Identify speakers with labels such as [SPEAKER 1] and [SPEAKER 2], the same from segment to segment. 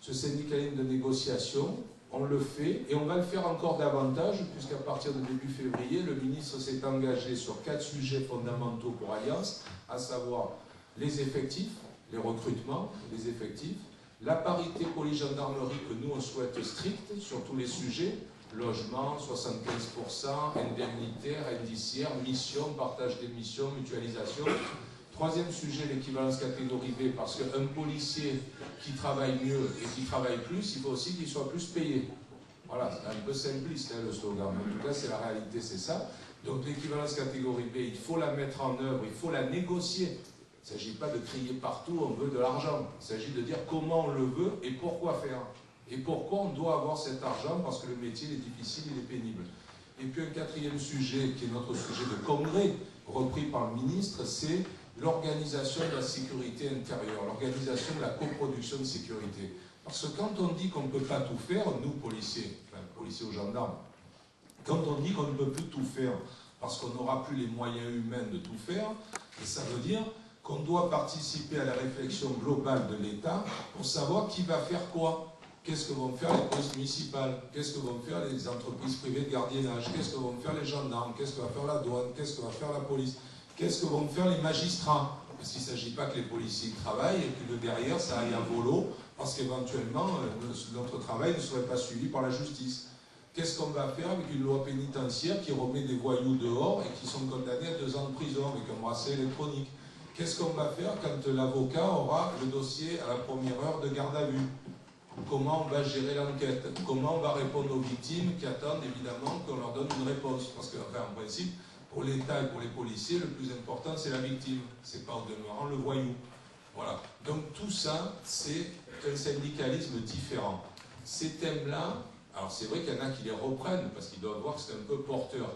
[SPEAKER 1] ce syndicalisme de négociation, on le fait, et on va le faire encore davantage, puisqu'à partir de début février, le ministre s'est engagé sur 4 sujets fondamentaux pour Alliance, à savoir les effectifs, les recrutements, les effectifs, la parité police-gendarmerie que nous on souhaite stricte sur tous les sujets, logement, 75%, indemnitaire, indiciaire, mission, partage des missions, mutualisation. Troisième sujet, l'équivalence catégorie B, parce qu'un policier qui travaille mieux et qui travaille plus, il faut aussi qu'il soit plus payé. Voilà, c'est un peu simpliste hein, le slogan, mais en tout cas c'est la réalité, c'est ça. Donc l'équivalence catégorie B, il faut la mettre en œuvre, il faut la négocier. Il ne s'agit pas de crier partout, on veut de l'argent. Il s'agit de dire comment on le veut et pourquoi faire. Et pourquoi on doit avoir cet argent, parce que le métier il est difficile, il est pénible. Et puis un quatrième sujet, qui est notre sujet de congrès, repris par le ministre, c'est l'organisation de la sécurité intérieure, l'organisation de la coproduction de sécurité. Parce que quand on dit qu'on ne peut pas tout faire, nous policiers, enfin policiers ou gendarmes, quand on dit qu'on ne peut plus tout faire, parce qu'on n'aura plus les moyens humains de tout faire, et ça veut dire qu'on doit participer à la réflexion globale de l'État pour savoir qui va faire quoi. Qu'est-ce que vont faire les polices municipales? Qu'est-ce que vont faire les entreprises privées de gardiennage? Qu'est-ce que vont faire les gendarmes? Qu'est-ce que va faire la douane? Qu'est-ce que va faire la police? Qu'est-ce que vont faire les magistrats? Parce qu'il ne s'agit pas que les policiers travaillent et que de derrière ça aille à volo, parce qu'éventuellement notre travail ne serait pas suivi par la justice. Qu'est-ce qu'on va faire avec une loi pénitentiaire qui remet des voyous dehors et qui sont condamnés à 2 ans de prison avec un bracelet électronique? Qu'est-ce qu'on va faire quand l'avocat aura le dossier à la première heure de garde à vue? Comment on va gérer l'enquête? Comment on va répondre aux victimes qui attendent évidemment qu'on leur donne une réponse? Parce que, enfin, en principe, pour l'État et pour les policiers, le plus important c'est la victime, c'est pas en demeurant le voyou. Voilà. Donc tout ça, c'est un syndicalisme différent. Ces thèmes-là, alors c'est vrai qu'il y en a qui les reprennent, parce qu'ils doivent voir que c'est un peu porteur.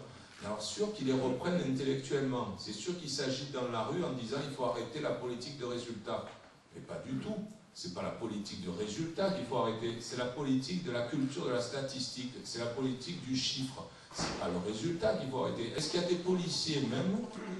[SPEAKER 1] Alors sûr qu'ils les reprennent intellectuellement. C'est sûr qu'ils s'agitent dans la rue en disant il faut arrêter la politique de résultat. Mais pas du tout. C'est pas la politique de résultat qu'il faut arrêter. C'est la politique de la culture de la statistique. C'est la politique du chiffre. C'est pas le résultat qu'il faut arrêter. Est-ce qu'il y a des policiers même,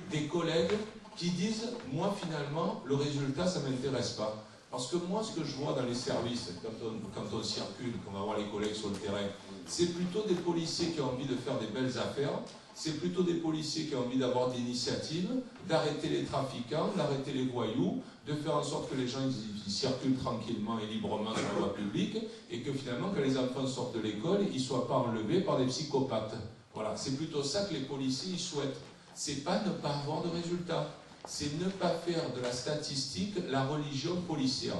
[SPEAKER 1] des collègues, qui disent moi finalement le résultat ça m'intéresse pas? Parce que moi, ce que je vois dans les services, quand on circule, quand on va voir les collègues sur le terrain, c'est plutôt des policiers qui ont envie de faire des belles affaires, c'est plutôt des policiers qui ont envie d'avoir des initiatives, d'arrêter les trafiquants, d'arrêter les voyous, de faire en sorte que les gens ils circulent tranquillement et librement sur la voie publique, et que finalement, quand les enfants sortent de l'école, ils ne soient pas enlevés par des psychopathes. Voilà, c'est plutôt ça que les policiers ils souhaitent. C'est pas ne pas avoir de résultats. C'est ne pas faire de la statistique la religion policière.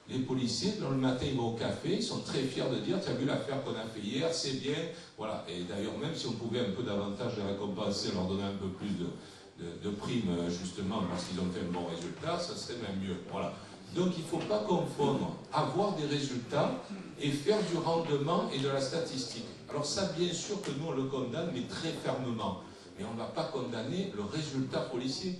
[SPEAKER 1] Les policiers, dans le matin, ils vont au café, ils sont très fiers de dire « tu as vu l'affaire qu'on a fait hier, c'est bien ». Voilà. Et d'ailleurs, même si on pouvait un peu davantage les récompenser, leur donner un peu plus de primes, justement, parce qu'ils ont fait un bon résultat, ça serait même mieux. Voilà. Donc, il ne faut pas confondre avoir des résultats et faire du rendement et de la statistique. Alors ça, bien sûr que nous, on le condamne, mais très fermement. Mais on ne va pas condamner le résultat policier.